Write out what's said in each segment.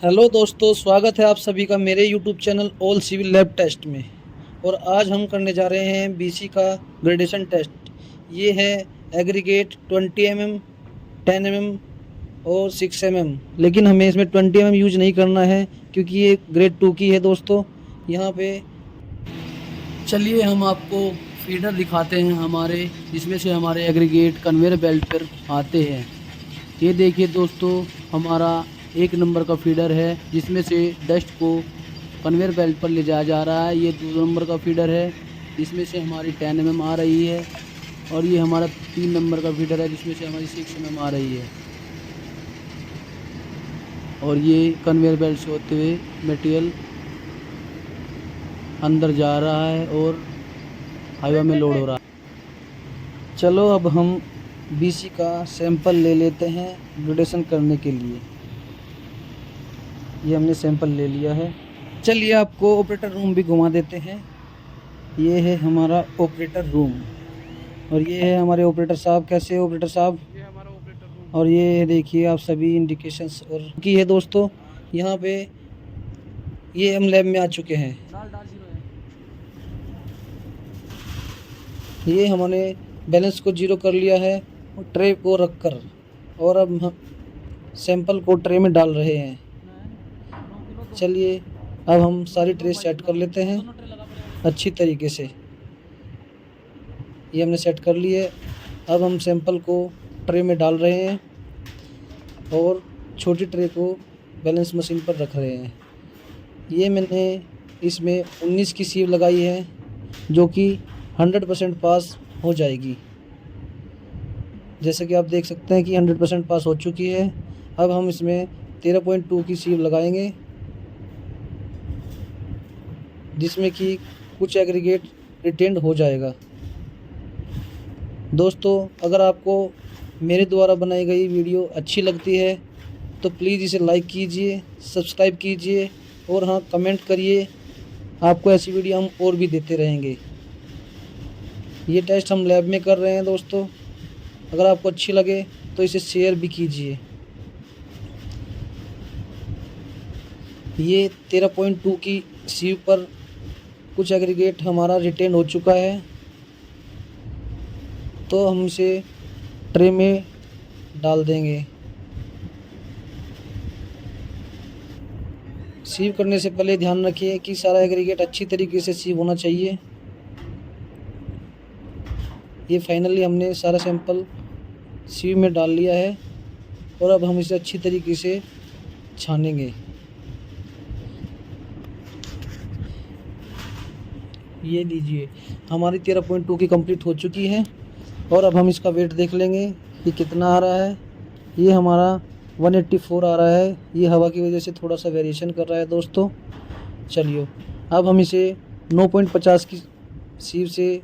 Hello दोस्तों, स्वागत है आप सभी का मेरे YouTube channel all civil lab test में। और आज हम करने जा रहे हैं बीसी का ग्रेडेशन टेस्ट। ये है एग्रीगेट 20 mm, 10 mm और 6 mm, लेकिन हमें इसमें 20 mm यूज नहीं करना है क्योंकि ये ग्रेड 2 की है दोस्तों। यहाँ पे चलिए हम आपको फीडर दिखाते हैं हमारे, जिसमें से हमारे एग्रीगेट कन्वेयर बेल्ट पर आते हैं। ये देखिए दोस्तों, हमारा 1 नंबर का फीडर है जिसमें से डस्ट को कन्वेयर बेल्ट पर ले जाया जा रहा है। ये 2 नंबर का फीडर है जिसमें से हमारी 10 mm आ रही है। और ये हमारा 3 नंबर का फीडर है जिसमें से हमारी 6 mm आ रही है। और ये कन्वेयर बेल्ट से होते हुए मटेरियल अंदर जा रहा है और हाईवे में लोड हो रहा है। चलो अब हम बीसी का सैंपल ले लेते हैं ग्रेडेशन करने के लिए। ये हमने सैंपल ले लिया है। चलिए आपको ऑपरेटर रूम भी घुमा देते हैं। ये है हमारा ऑपरेटर रूम और ये है हमारे ऑपरेटर साहब। कैसे ऑपरेटर साहब? ये हमारा ऑपरेटर रूम। और ये देखिए आप सभी इंडिकेशंस और की है दोस्तों। यहाँ पे ये हम लैब में आ चुके हैं। डाल 0 है। ये हमने बैलेंस को 0 कर लिया है और ट्रे को रखकर, और अब हम सैंपल को ट्रे में डाल रहे हैं। चलिए अब हम सारी ट्रे सेट कर लेते हैं अच्छी तरीके से। ये हमने सेट कर ली है। अब हम सैंपल को ट्रे में डाल रहे हैं और छोटी ट्रे को बैलेंस मशीन पर रख रहे हैं। ये मैंने इसमें 19 की सीव लगाई है जो कि 100% पास हो जाएगी। जैसे कि आप देख सकते हैं कि 100% पास हो चुकी है। अब हम इसमें 13.2 की सीव लगाएंगे जिसमें कि कुछ एग्रीगेट रिटेंड हो जाएगा। दोस्तों, अगर आपको मेरे द्वारा बनाई गई वीडियो अच्छी लगती है तो प्लीज़ इसे लाइक कीजिए, सब्सक्राइब कीजिए और हाँ, कमेंट करिए। आपको ऐसी वीडियो हम और भी देते रहेंगे। ये टेस्ट हम लैब में कर रहे हैं दोस्तों। अगर आपको अच्छी लगे तो इसे शेयर भी कीजिए। ये 13.2 की सीव पर कुछ एग्रीगेट हमारा रिटेन हो चुका है, तो हम इसे ट्रे में डाल देंगे। सीव करने से पहले ध्यान रखिए कि सारा एग्रीगेट अच्छी तरीके से सीव होना चाहिए। ये फाइनली हमने सारा सैंपल सीव में डाल लिया है और अब हम इसे अच्छी तरीके से छानेंगे। ये लीजिए, हमारी 13.2 की कंप्लीट हो चुकी है और अब हम इसका वेट देख लेंगे कि कितना आ रहा है। ये हमारा 184 आ रहा है। ये हवा की वजह से थोड़ा सा वेरिएशन कर रहा है दोस्तों। चलिए अब हम इसे 9.50 की सीव से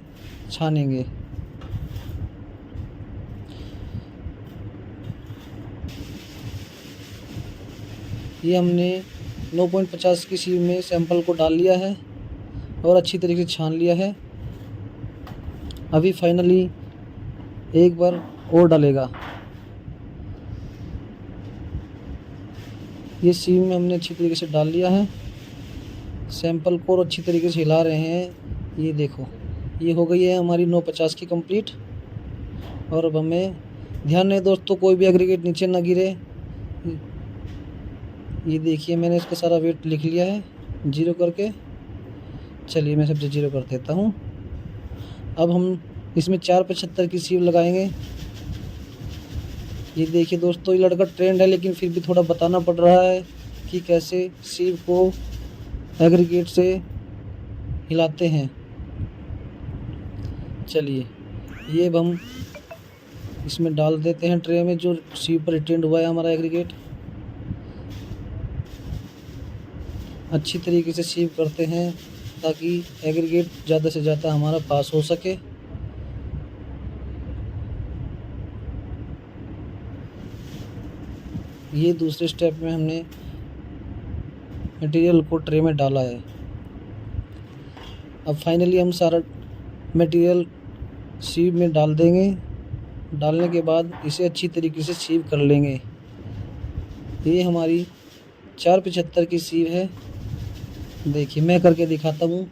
छानेंगे। ये हमने 9.50 की सीव में सैंपल को डाल लिया है और अच्छी तरीके से छान लिया है। अभी फाइनली एक बार और डालेगा। ये सीव में हमने अच्छी तरीके से डाल लिया है। सैंपल को और अच्छी तरीके से हिला रहे हैं। ये देखो, ये हो गई है हमारी 950 की कंप्लीट। और अब हमें ध्यान है दोस्तों, कोई भी एग्रीगेट नीचे ना गिरे। ये देखिए, मैंने इसका सारा वेट लिख लिया है 0 करके। चलिए मैं सबसे 0 कर देता हूँ। अब हम इसमें 475 की सीव लगाएंगे। ये देखिए दोस्तों, ये लड़का ट्रेंड है लेकिन फिर भी थोड़ा बताना पड़ रहा है कि कैसे सीव को एग्रीगेट से हिलाते हैं। चलिए ये अब हम इसमें डाल देते हैं ट्रे में जो सीव पर रिटेंड हुआ है हमारा एग्रीगेट। अच्छी तरीके से सीव करते हैं ताकि एग्रीगेट ज़्यादा से ज़्यादा हमारा पास हो सके। ये दूसरे स्टेप में हमने मटेरियल को ट्रे में डाला है। अब फाइनली हम सारा मटेरियल सीव में डाल देंगे। डालने के बाद इसे अच्छी तरीके से सीव कर लेंगे। ये हमारी 475 की सीव है। देखिए मैं करके दिखाता हूँ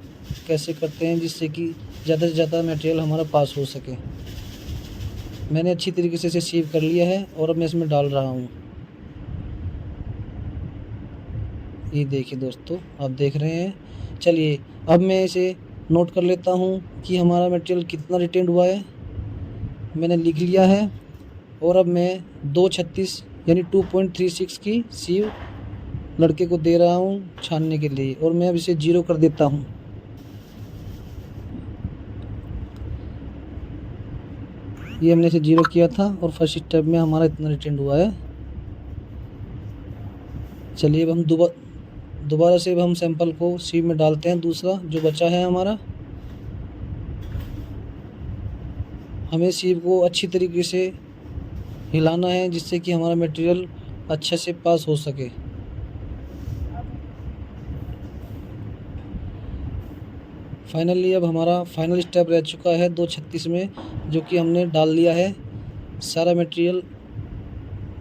कैसे करते हैं, जिससे कि ज़्यादा से ज़्यादा मटेरियल हमारा पास हो सके। मैंने अच्छी तरीके से इसे सीव कर लिया है और अब मैं इसमें डाल रहा हूँ। ये देखिए दोस्तों, आप देख रहे हैं। चलिए अब मैं इसे नोट कर लेता हूँ कि हमारा मटेरियल कितना रिटेंड हुआ है। मैंने लिख लिया है और अब मैं 236 यानी 2.36 की सीव लड़के को दे रहा हूँ छानने के लिए, और मैं अब इसे 0 कर देता हूँ। ये हमने इसे 0 किया था और फर्स्ट स्टेप में हमारा इतना रिटेंड हुआ है। चलिए अब हम दोबारा से अब हम सैंपल को सीव में डालते हैं, दूसरा जो बचा है हमारा। हमें सीव को अच्छी तरीके से हिलाना है, जिससे कि हमारा मटेरियल अच्छे से पास हो सके। फाइनली अब हमारा फाइनल स्टेप रह चुका है 236 में, जो कि हमने डाल लिया है सारा मटेरियल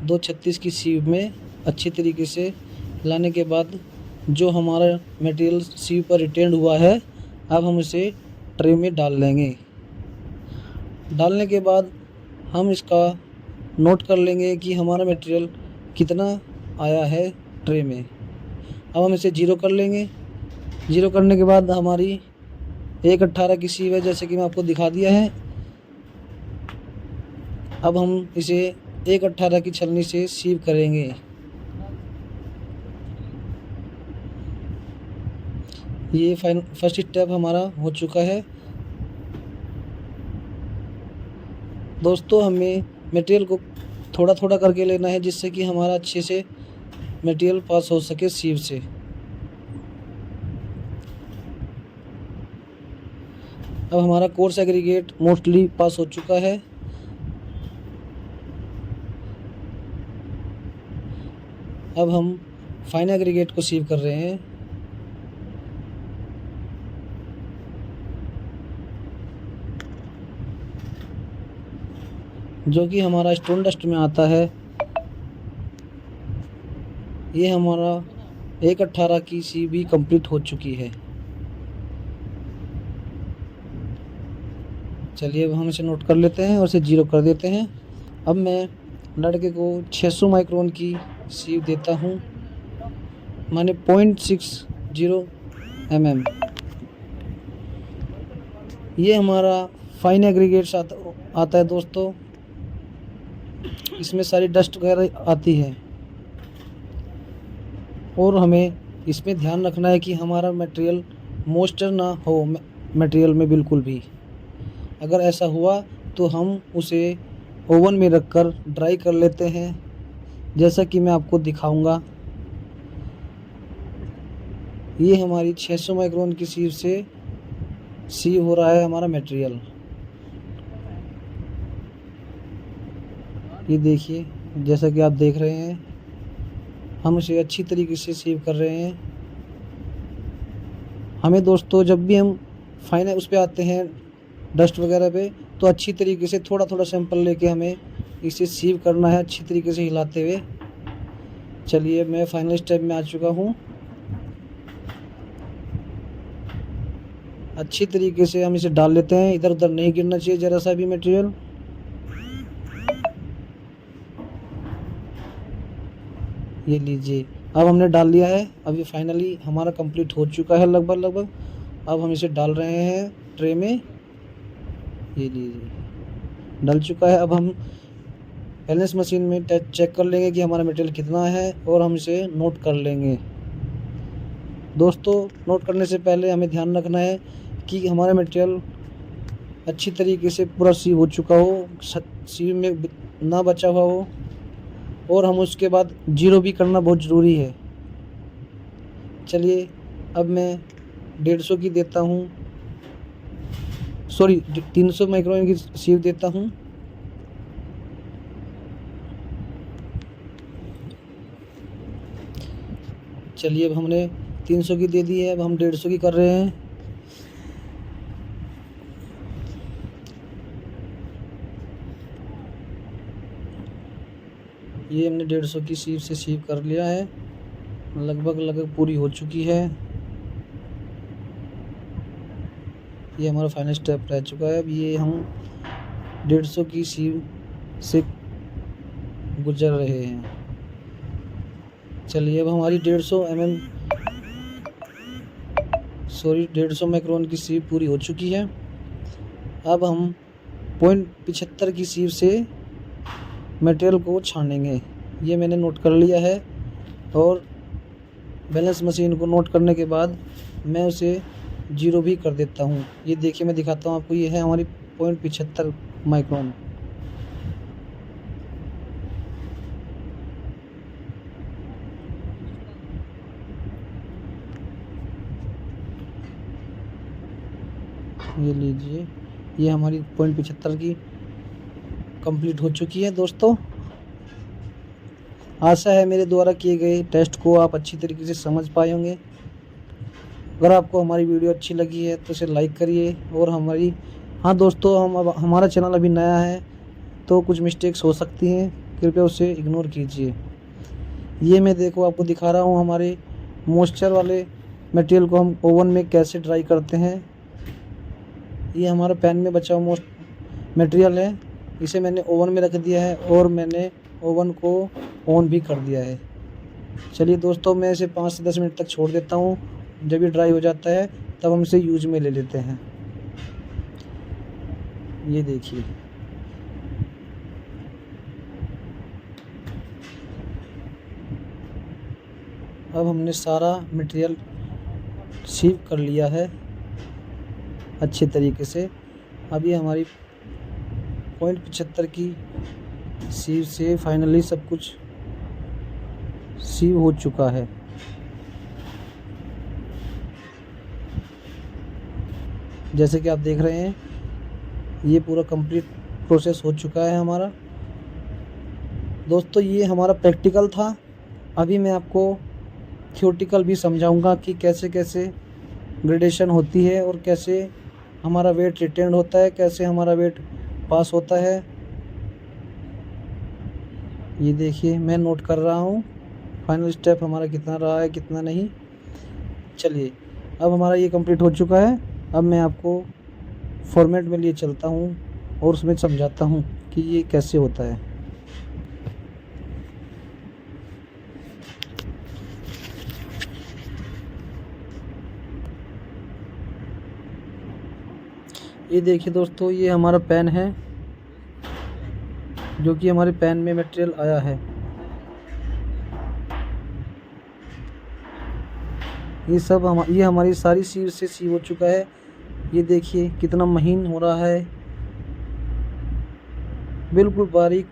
236 की सीव में। अच्छी तरीके से हिलाने के बाद जो हमारा मटेरियल सीव पर रिटेंड हुआ है, अब हम इसे ट्रे में डाल लेंगे। डालने के बाद हम इसका नोट कर लेंगे कि हमारा मटेरियल कितना आया है ट्रे में। अब हम इसे 0 कर लेंगे। 0 करने के बाद हमारी 1/18 की सीव है, जैसे कि मैं आपको दिखा दिया है। अब हम इसे 1/18 की छलनी से सीव करेंगे। ये फर्स्ट स्टेप हमारा हो चुका है। दोस्तों हमें मटेरियल को थोड़ा थोड़ा करके लेना है, जिससे कि हमारा अच्छे से मटेरियल पास हो सके सीव से। अब हमारा कोर्स एग्रीगेट मोस्टली पास हो चुका है। अब हम फाइन एग्रीगेट को सीव कर रहे हैं। जो कि हमारा स्टोन डस्ट में आता है। ये हमारा 1/18 की सीव भी कंप्लीट हो चुकी है। चलिए अब हम इसे नोट कर लेते हैं और इसे 0 कर देते हैं। अब मैं लड़के को 600 माइक्रोन की सीव देता हूँ, माने 0.60 mm। ये हमारा फाइन एग्रीगेट्स आता है दोस्तों। इसमें सारी डस्ट वगैरह आती है, और हमें इसमें ध्यान रखना है कि हमारा मटेरियल मॉइस्चर ना हो मटेरियल में बिल्कुल भी। अगर ऐसा हुआ तो हम उसे ओवन में रखकर ड्राई कर लेते हैं, जैसा कि मैं आपको दिखाऊंगा। ये हमारी 600 माइक्रोन की सीव से सीव हो रहा है हमारा मटेरियल। ये देखिए, जैसा कि आप देख रहे हैं, हम इसे अच्छी तरीके से सीव कर रहे हैं। हमें दोस्तों जब भी हम फाइन उस पे आते हैं डस्ट वगैरह पे, तो अच्छी तरीके से थोड़ा थोड़ा सैंपल लेके हमें इसे सीव करना है, अच्छी तरीके से हिलाते हुए। चलिए मैं फाइनल स्टेप में आ चुका हूँ। अच्छी तरीके से हम इसे डाल लेते हैं, इधर उधर नहीं गिरना चाहिए ज़रा सा भी मटेरियल। ये लीजिए, अब हमने डाल लिया है। अब ये फाइनली हमारा कंप्लीट हो चुका है लगभग। अब हम इसे डाल रहे हैं ट्रे में। ये लीजिए, डल चुका है। अब हम बैलेंस मशीन में चेक कर लेंगे कि हमारा मटेरियल कितना है, और हम इसे नोट कर लेंगे। दोस्तों नोट करने से पहले हमें ध्यान रखना है कि हमारा मटेरियल अच्छी तरीके से पूरा सीव हो चुका हो, सीव में ना बचा हुआ हो, और हम उसके बाद 0 भी करना बहुत ज़रूरी है। चलिए अब मैं 150 की देता हूँ, सॉरी 300 माइक्रोन की सीव देता हूँ। चलिए अब हमने 300 की दे दी है, अब हम 150 की कर रहे हैं। ये हमने 150 की सीव से सीव कर लिया है। लगभग पूरी हो चुकी है। ये हमारा फाइनल स्टेप रह चुका है। अब ये हम 150 की सीव से गुजर रहे हैं। चलिए अब हमारी 150 माइक्रोन की सीव पूरी हो चुकी है। अब हम 0.75 की सीव से मटेरियल को छानेंगे। ये मैंने नोट कर लिया है और बैलेंस मशीन को नोट करने के बाद मैं उसे 0 भी कर देता हूँ। ये देखिए मैं दिखाता हूँ आपको। ये है हमारी 0.75 माइक्रोन। ये लीजिए, ये हमारी 0.75 की कंप्लीट हो चुकी है दोस्तों। आशा है मेरे द्वारा किए गए टेस्ट को आप अच्छी तरीके से समझ पाए होंगे। अगर आपको हमारी वीडियो अच्छी लगी है तो इसे लाइक करिए। और हाँ दोस्तों, हमारा चैनल अभी नया है तो कुछ मिस्टेक्स हो सकती हैं, कृपया उसे इग्नोर कीजिए। ये मैं आपको दिखा रहा हूँ हमारे मॉइस्चर वाले मटेरियल को हम ओवन में कैसे ड्राई करते हैं। ये हमारा पैन में बचा हुआ मटेरियल है, इसे मैंने ओवन में रख दिया है और मैंने ओवन को ऑन भी कर दिया है। चलिए दोस्तों, मैं इसे 5 से 10 मिनट तक छोड़ देता हूँ। जब ये ड्राई हो जाता है तब हम इसे यूज में ले लेते हैं। ये देखिए, अब हमने सारा मटेरियल सीव कर लिया है अच्छे तरीके से। अब ये हमारी 0.75 की सीव से फाइनली सब कुछ सीव हो चुका है। जैसे कि आप देख रहे हैं, ये पूरा कंप्लीट प्रोसेस हो चुका है हमारा। दोस्तों ये हमारा प्रैक्टिकल था। अभी मैं आपको थ्योरेटिकल भी समझाऊंगा कि कैसे कैसे ग्रेडेशन होती है और कैसे हमारा वेट रिटेन होता है, कैसे हमारा वेट पास होता है। ये देखिए मैं नोट कर रहा हूँ फाइनल स्टेप हमारा कितना रहा है कितना नहीं। चलिए अब हमारा ये कंप्लीट हो चुका है। अब मैं आपको फॉर्मेट में लिए चलता हूँ और उसमें समझाता हूँ कि ये कैसे होता है। ये देखिए दोस्तों, ये हमारा पेन है जो कि हमारे पेन में मटेरियल आया है। ये हमारी सारी सीव से सीव हो चुका है। ये देखिए कितना महीन हो रहा है, बिल्कुल बारीक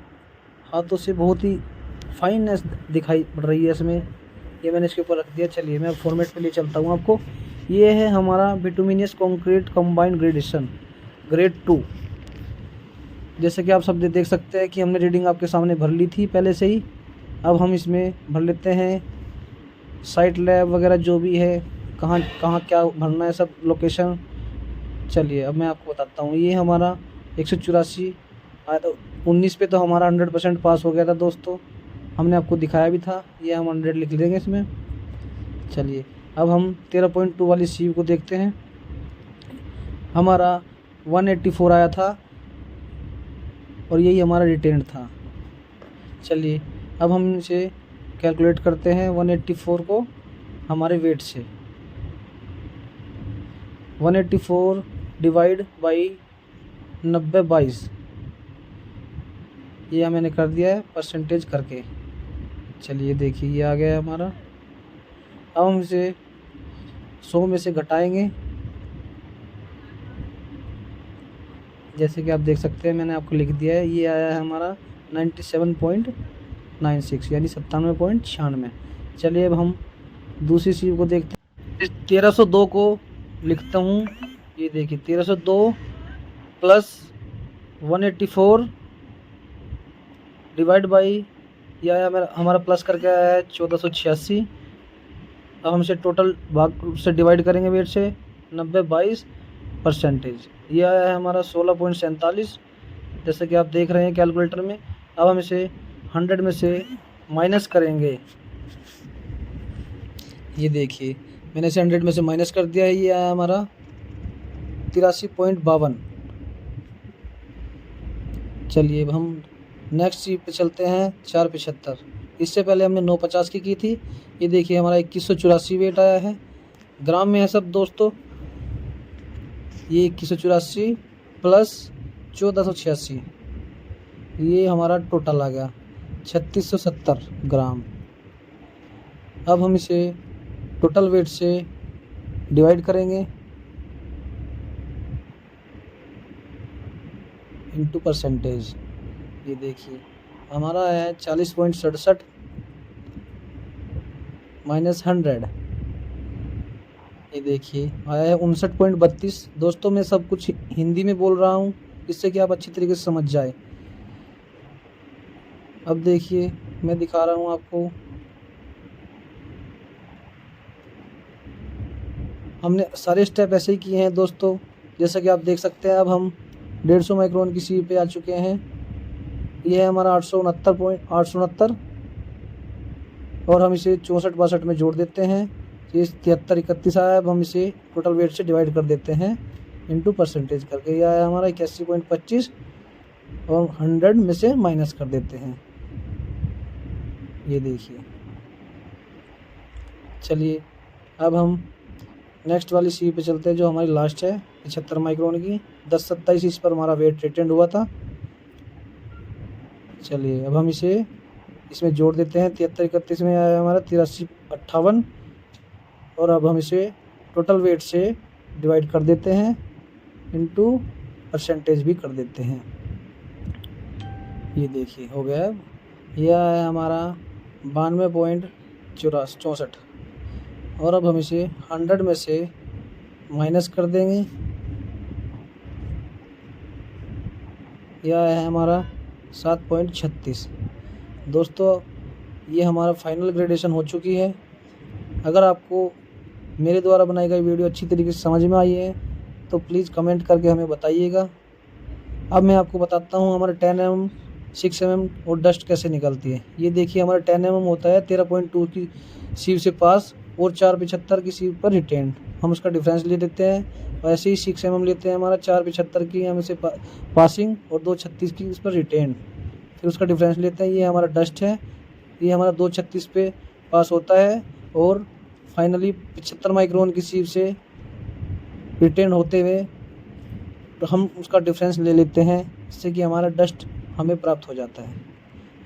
हाथों से, बहुत ही फाइननेस दिखाई पड़ रही है इसमें। ये मैंने इसके ऊपर रख दिया। चलिए मैं अब फॉर्मेट पे ले चलता हूँ आपको। ये है हमारा बिटुमिनियस कंक्रीट कंबाइंड ग्रेडेशन ग्रेड 2। जैसे कि आप सब देख सकते हैं कि हमने रीडिंग आपके सामने भर ली थी पहले से ही। अब हम इसमें भर लेते हैं साइट लैब वगैरह जो भी है, कहाँ कहाँ क्या भरना है, सब लोकेशन। चलिए अब मैं आपको बताता हूँ। ये हमारा 184 आया था 19 पे, तो हमारा 100% पास हो गया था दोस्तों। हमने आपको दिखाया भी था। ये हम 100 लिख देंगे इसमें। चलिए अब हम 13.2 वाली सीव को देखते हैं। हमारा 184 आया था और यही हमारा रिटेंड था। चलिए अब हम इसे कैलकुलेट करते हैं 184 को हमारे वेट से। 184 डिवाइड बाई 90/22, ये मैंने कर दिया है परसेंटेज करके। चलिए देखिए ये आ गया है हमारा। अब हम इसे 100 में से घटाएंगे। जैसे कि आप देख सकते हैं मैंने आपको लिख दिया है। ये आया है हमारा 97.96 यानी 97.96। चलिए अब हम दूसरी सीव को देखते हैं। 1302 को लिखता हूँ। ये देखिए 1302 प्लस 184 डिवाइड बाई, ये आया हमारा प्लस करके आया है 1486। अब हम इसे टोटल भाग से डिवाइड करेंगे वेट से 90/22 परसेंटेज। ये आया है हमारा 16.47, जैसे कि आप देख रहे हैं कैलकुलेटर में। अब हम इसे 100 में से माइनस करेंगे ये देखिए मैंने इसे 100 में से माइनस कर दिया है, ये आया हमारा 83.52। चलिए अब हम नेक्स्ट चीज पे चलते हैं 475। इससे पहले हमने 950 की थी। ये देखिए हमारा 2184 वेट आया है, ग्राम में है सब दोस्तों। ये 2184 प्लस 1486, ये हमारा टोटल आ गया 3670 ग्राम। अब हम इसे टोटल वेट से डिवाइड करेंगे इनटू परसेंटेज। ये देखिए हमारा है 40.67 माइनस 100, ये देखिए आया है 59.32। दोस्तों मैं सब कुछ हिंदी में बोल रहा हूँ, इससे कि आप अच्छी तरीके से समझ जाए। अब देखिए मैं दिखा रहा हूँ आपको, हमने सारे स्टेप ऐसे ही किए हैं दोस्तों, जैसा कि आप देख सकते हैं। अब हम 150 माइक्रोन की सीवी पे आ चुके हैं। ये है हमारा 869 और हम इसे 64-62 में जोड़ देते हैं। ये 73-31 आया। अब हम इसे टोटल वेट से डिवाइड कर देते हैं इनटू परसेंटेज करके। यह आया हमारा 81.25 और 100 में से माइनस कर देते हैं। ये देखिए, चलिए अब हम नेक्स्ट वाली सीवी पे चलते हैं जो हमारी लास्ट है 75 माइक्रोन की। 10-27 इस पर हमारा वेट रिटेंड हुआ था। चलिए अब हम इसे इसमें जोड़ देते हैं। 73-31 में आया हमारा 83-58 और अब हम इसे टोटल वेट से डिवाइड कर देते हैं इनटू परसेंटेज भी कर देते हैं। ये देखिए हो गया। अब यह है हमारा 92.64 और अब हम इसे 100 में से माइनस कर देंगे। यह है हमारा 7.36। दोस्तों ये हमारा फाइनल ग्रेडेशन हो चुकी है। अगर आपको मेरे द्वारा बनाई गई वीडियो अच्छी तरीके से समझ में आई है तो प्लीज़ कमेंट करके हमें बताइएगा। अब मैं आपको बताता हूँ हमारे 10 mm 6 mm और डस्ट कैसे निकलती है। ये देखिए हमारा 10 mm होता है 13.2 की सीव से पास और 475 की सीव पर रिटेन। हम उसका डिफरेंस ले लेते हैं। वैसे ही 6 mm लेते हैं हमारा 475 की हम इसे पासिंग और 236 की इस पर रिटेन, फिर उसका डिफरेंस लेते हैं। ये हमारा डस्ट है, ये हमारा 236 पे पास होता है और फाइनली 75 माइक्रोन की सीव से रिटेन होते हुए तो हम उसका डिफरेंस ले लेते हैं, इससे कि हमारा डस्ट हमें प्राप्त हो जाता है।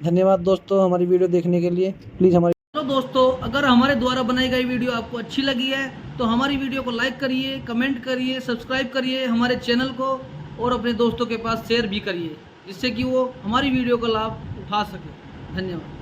धन्यवाद दोस्तों हमारी वीडियो देखने के लिए। प्लीज़ हमारी तो दोस्तों अगर हमारे द्वारा बनाई गई वीडियो आपको अच्छी लगी है तो हमारी वीडियो को लाइक करिए, कमेंट करिए, सब्सक्राइब करिए हमारे चैनल को और अपने दोस्तों के पास शेयर भी करिए, जिससे कि वो हमारी वीडियो का लाभ उठा सके। धन्यवाद।